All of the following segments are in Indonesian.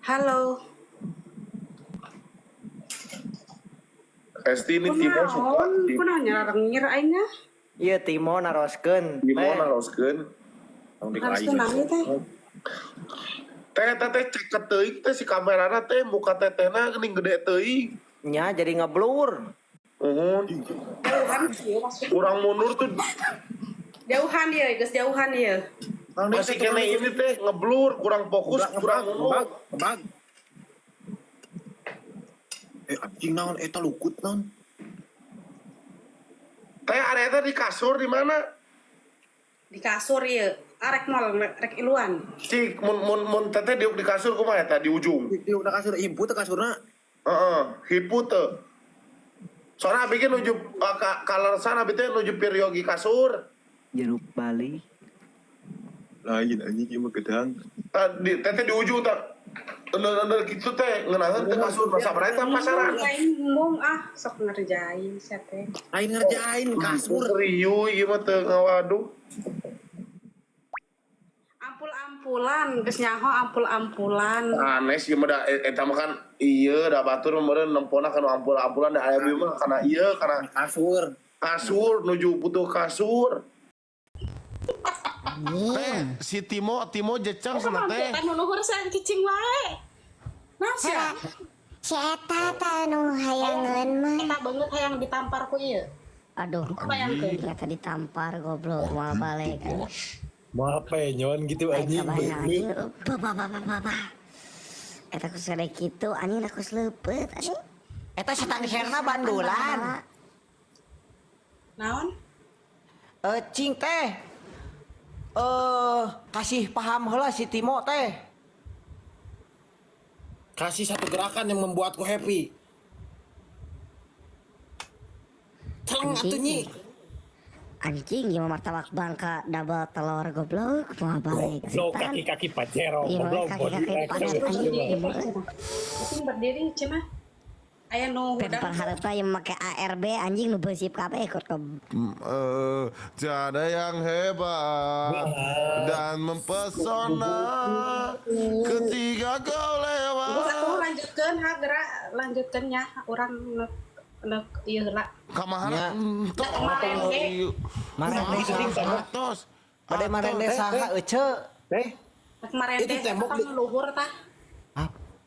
Halo. Esti ini Timo suka Kunaon nyarareng nyirainnya? Iya Timo naroskeun. Timo naroskeun. Harus tunangi teh. Teh ceket teuing teh si kamerana teh muka tetehna geuning gede teuing. Nya jadi ngeblur. Jauhan sih maksudnya. Kurang mundur tuh Jauhan dia, geus jauhan dia. masih kene ini teh ngeblur, kurang fokus, kurang mundur. Bang. Anjing naon eta lukut naon? Teh area teh di kasur di mana? Di kasur ieu. Arek mall rek iluan. Cik mun teteh diuk di kasur kumaha eta di ujung. Di udah kasur impu teh kasurna. Hipu teu. Soalnya bikin nuju color sana teh nuju peryogi kasur. Jeruk Bali. Lain anjing ieu mah gedang. Teteh di ujung tak. Bener-bener gitu teh ngeunangan ke kasur masa eta pasaran. Lain mung sok ngerjain sia teh. Lain ngerjain kasur. Riu ieu mah teu ngawaduh. Ampul-ampulan, geus nyaho ampul-ampulan. Aneh sih mah da eta mah kan ieu da batur meureun nempona kana ampul-ampulan da aya mah kana ieu kana kasur nuju butuh kasur. Si Timo jeceng cenah teh. Kan nuhur saya cicing wae. Nah sia. Si eta teh nu hayangeun mah. Eta banget hayang ditampar ku ieu. Aduh, ternyata ditampar goblok mau balik. Mah penyon gitu Anjing anjing. Baba. Eta ku sare kitu anjing aku sleupet anjing. Eta setan herna bandulan. Naon? Cing teh. Kasih paham heula si Timo teh. Kasih satu gerakan yang membuatku happy. Tolong atuh nyi. Anjing gimana martabak bangka double telur goblok mau balik. Goblok kaki-kaki pajero, Iya, goblok kaki-kaki body panas action. anjing. Cicing berdiri cenah. Aya nu Pempar hareup yang make ARB anjing nu beusip kabeh ikut ke Tiada yang hebat dan mempesona ketika kau lewat. Aku lanjutkeun gerak lanjutkeun nya urang neuk ieu heula. Kamahana Marende saha? tos. Bade marende saha euceu? Teh, Kemarin Itu teh tembok kan luhur tah.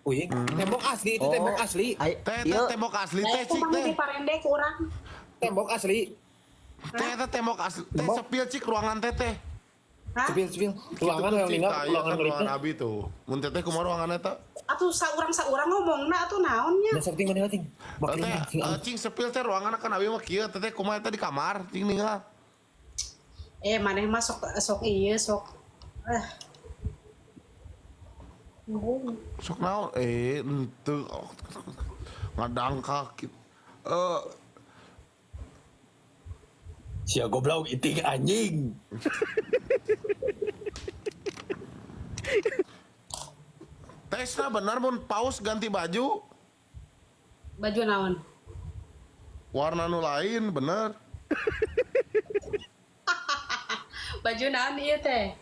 uying. Tembok asli itu tembok asli. Teh Ieu tembok asli teh Aku cik mah teh. di parende ku urang. Tembok asli. Teh tembok asli. Teh sepil cik ruangan teteh. Hah? Cepil. Ruangan yang ninggal ruangan ruangan berikutnya. abi tuh. Mun teteh kumaha ruangan eta? Atuh saurang ngomongna atuh naonnya? Dan sakti mana ting? Teh cing sepil teh ruangan kan abi mah kieu teteh kumaha eta di kamar cing ninggal. Maneh mah sok ieu sok Sok naon? Henteu ngadangka kitu. Sia goblok iting anjing. Tesna benar mun paus ganti baju baju naon? warna nu lain bener. Baju naon ieu teh?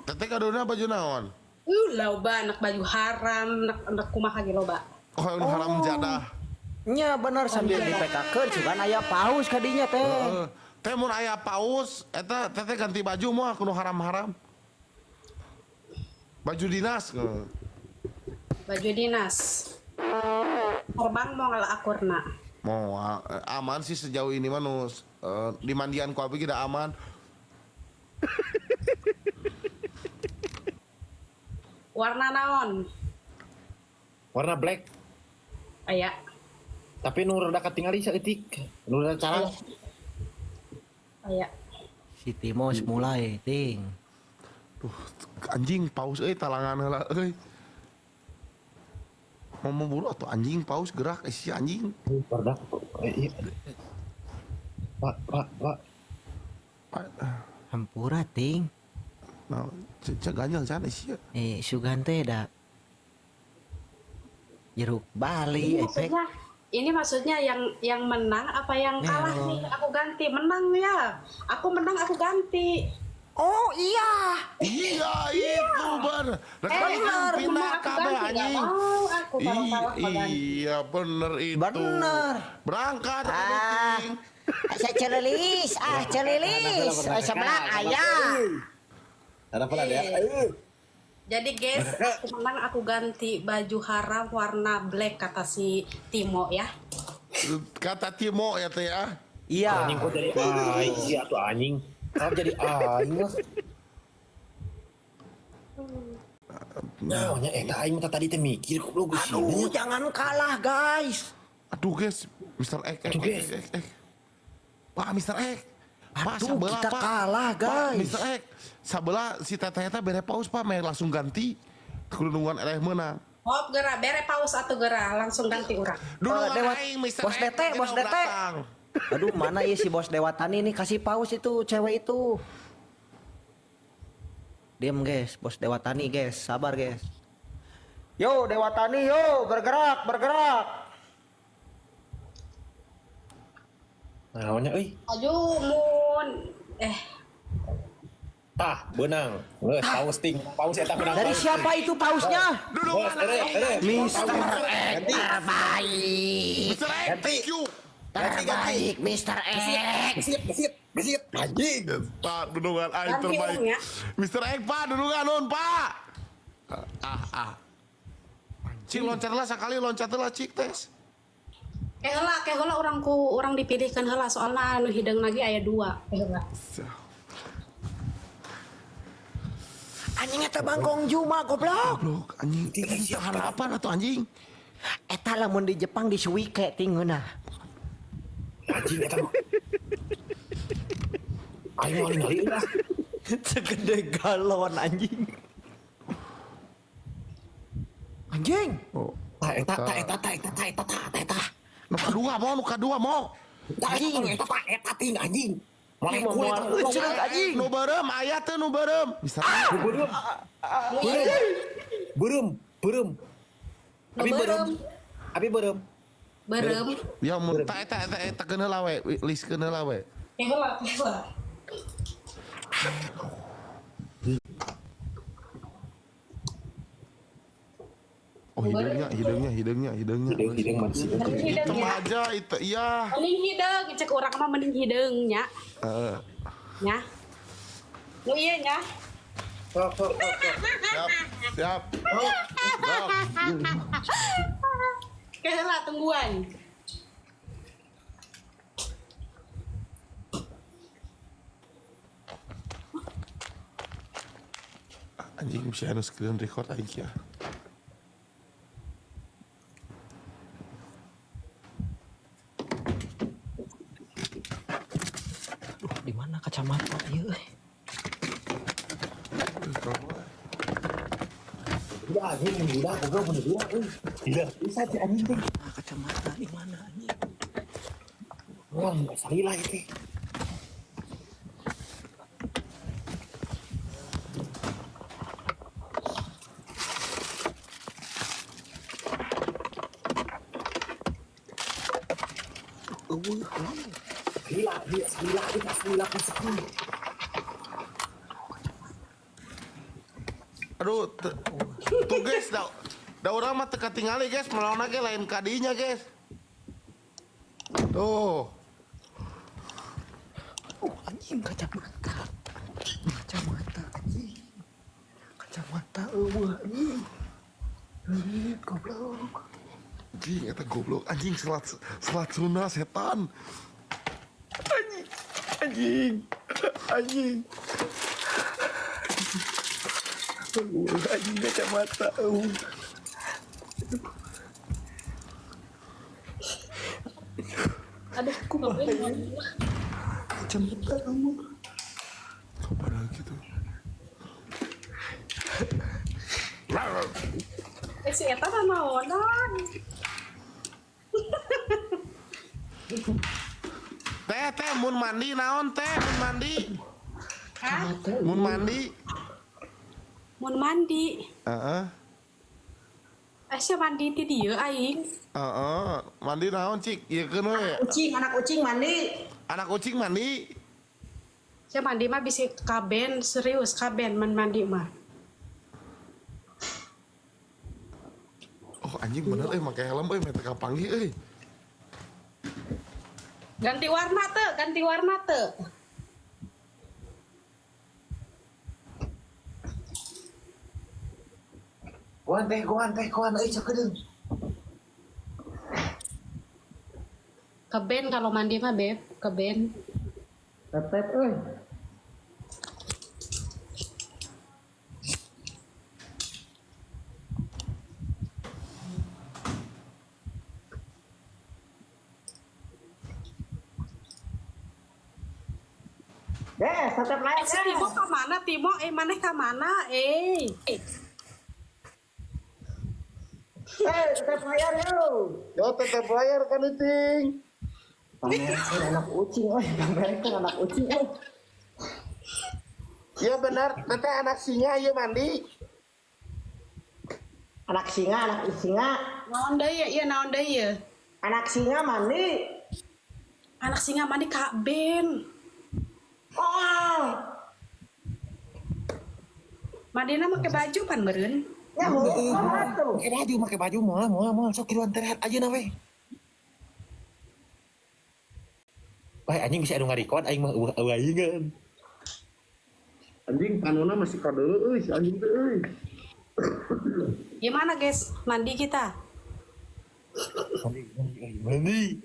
Teteh kadona baju naon? Loba anak baju haram, anak kumaha ge loba. Oh, yang haram jadah. nya bener sambil dipekakeun sugan aya paus kadinya teh. Teh mun aya paus eta teteh ganti baju moal kudu haram-haram. Baju dinas. Baju dinas. Terbang mau ngalah akurna. Mau aman sih sejauh ini mah nu di mandian ku abi tidak aman. Warna naon? Warna black. Aya. Tapi nu rada katingali saeutik. Nu rada carang. Aya. Si Timo geus mulai ting. Anjing paus talangan heula euy. Mau buru atuh anjing paus gerak si anjing. Bardak. Iya. Pak. Hampura ting. Nah, cek ganjal sana sih. Sugan teh da jeruk Bali efek. Ini maksudnya yang menang apa yang kalah nih? Aku ganti menang ya. Aku menang aku ganti. Oh iya. Iya itu bener. Pindah kabeh anjing. mau aku kalau kalah maganti. Iya bener itu. Bener. Berangkat Ah. anjing. Saya celilis, celilis. Sebelah ayah. Ada apa ya? Jadi guys, aku menang aku ganti baju haram warna black kata si Timo ya. Kata Timo ya teh ya. Iya. Anjing kok jadi aing sih atuh anjing. Kau jadi aing lah. Nah, eta aing mah tadi teh mikir kok lu geus Aduh, jangan kalah guys. Aduh guys, Mr. X. Pak Mr. X. Pak Aduh, sabelah kita Pak. kalah Pak guys. Mr. X. Sabelah si teteh eta bere paus Pak, main langsung ganti. Kerundungan eleh menang. Hop gerak bere paus atau gerak langsung ganti orang. Dulu Dewa- aing Mr. Bos X, Dete, kita Bos Dete. datang. Aduh, mana ya si bos Dewatani nih kasih paus itu cewek itu. Diam guys, bos Dewatani guys, sabar guys. Yo Dewatani, yo bergerak, bergerak. Naonnya euy? Aju mun Benang. Geus paus ting. Paus eta menang. Dari paus. siapa itu pausnya? Dulu Bos, ere. Mister Ganti. Terbaik. Mr. X, thank you. Terbaik, Mister X. Gesit. Anjing. Pak, dudungan aing Ganti terbaik. orangnya. Mr. X, Pak, dudungan nun, Pak. Cik loncatlah sekali loncatlah cik tes. heula orang dipilihkan heula soalnya anu hideung lagi aya 2 heula. Anjing eta bangkong Juma goblok. Goblok anjing. Tahan apa atuh anjing? Eta lamun di Jepang di Suike tinggeuna. Anjing eta. Aing mau ningali lah. Segede galon anjing. Anjing. Oh. Eta. Nuka dua mau. Anjing. Eta ting anjing. Molekul eta. Ceuk anjing. Nu beureum aya teh nu beureum. Bisa. Beureum. Abi beureum. Berem. Ya mun eta keun heula we, list keun heula we. Heula. Oh hidungnya. Hidung mah sih. Itu mah aja itu iya. Mending hideung cek urang mah mending hideung nya. Heeh. Nya. Nu ieu nya. Siap. Heula tungguan. Anjing bisa anu screen record aja. Di mana kacamata ieu? Udah anjing udah goblok bener dua. Gila. Bisa aja anjing teh. Kacamata di mana anjing? Wah, salila itu. Gila pusing. Aduh, tuh guys, da urang mah teu katingali guys, melawan ge lain kadinya guys. Tuh. Anjing kacamata. Kacamata anjing. Kacamata eueuh anjing. Goblok. Anjing eta goblok anjing selat Sunda setan. Anjing. Anjing kacamata. Aduh, ku ngapain? Kacamata kamu. Kabar gitu. Si eta mah naonan. Teh mun mandi naon teh mun mandi. Hah? Mun mandi. Mun mandi. Heeh. Asa mandi ti dieu aing. Heeh, mandi naon cik? Ieu keun we. Anak kucing mandi. Anak kucing mandi. Asa mandi mah bisa kaben serius kaben man mandi mah. goblok anjing bener make helm mete ka panggih Ganti warna teu. Kuan cakedeung. Ke Ben kalau mandi mah Beb, ke Ben. Tetep euy. Yes, tetep naik. Si Timo ke mana? Timo, maneh ke mana? Tetep bayar yo. yo tetep bayar kan ting Pamer anak ucing, pamer anak ucing. iya benar teteh anak singa ieu mandi Anak singa. Naon deui ya? Iya naon deui ya? Anak singa mandi. Anak singa mandi Kak Ben. Oh, Mandina make baju pan meureun. ya tuh. Make baju moal sok kiluan terhat aja na we. Bae anjing bisa anu ngarikon aing mah eueuh aing. anjing panona masih kadeuleu si anjing teh Gimana guys? Mandi kita. Mandi.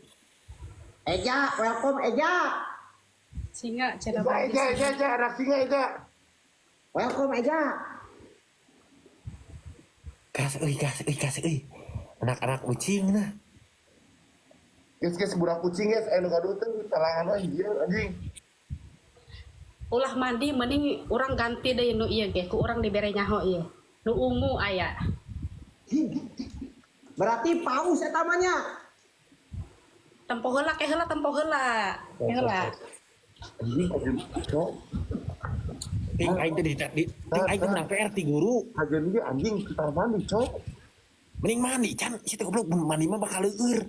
Eja, welcome Eja. Singa cara Eja anak singa Eja Welcome Eja. Gas euy. Anak-anak ucing nah. geus budak kucing guys anu gaduh teh talangan we ieu anjing Ulah mandi mending urang ganti deui nu ieu ge ku urang dibere nyaho ieu. Nu ungu aya. Berarti paus eta mah nya. Tempo heula ke heula tempo heula. Ke heula. anjing cok Ting aing teh ting aing teh menang PR ti guru. kajian dia anjing kita mandi cok Mending mandi can si teh goblok mandi mah bakal leueur.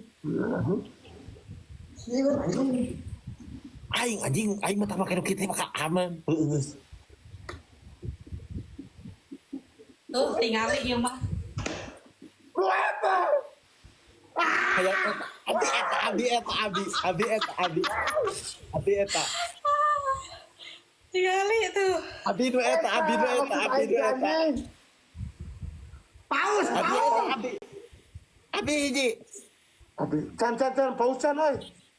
Sieun anjing. Aing mah tah make nu kitu mah aman. Heueuh. Tuh tinggali ieu mah. Aya abi eta. Tinggali tuh. Abi nu eta. Paus. Abi hiji. Abi can pausan euy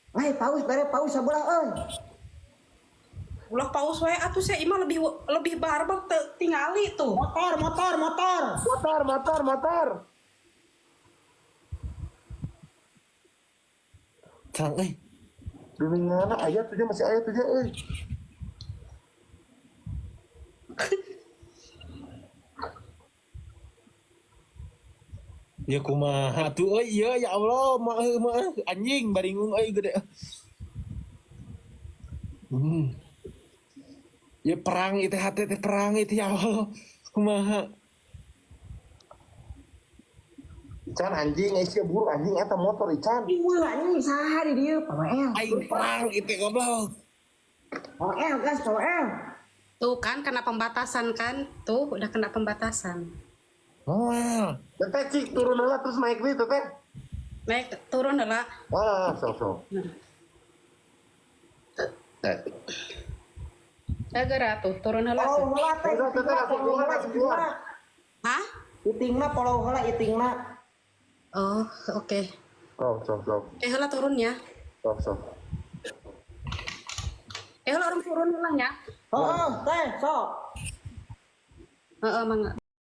Weh, paus paus sabelah euy. Ulah paus wae atuh saya imah lebih barbak teu tingali tuh. motor Cang euy. Duningana aya tuh masih aya tuh euy Ya kumaha tuh euy ieu ya Allah mah anjing baringung euy gede. Ya perang itu hati teh perang itu ya Allah. Kumaha? Can anjing sia buru anjing eta motor ican Ieu anjing saha di dieu, Paul. Aing perang itu goblok. Paul gas, Paul. Tuh kan kena pembatasan kan? Tuh udah kena pembatasan. Moal. teteh cik turun heula terus naik deui teteh Naik turun heula. sok Gara tuh turun heula. Polo heula teh. Teteh langsung keluar Hah? Itingna polo heula itingna. Oh, oke. sok Heula turunnya. sok Heula orang turun heula nya. Teh, sok. Heeh, mangga.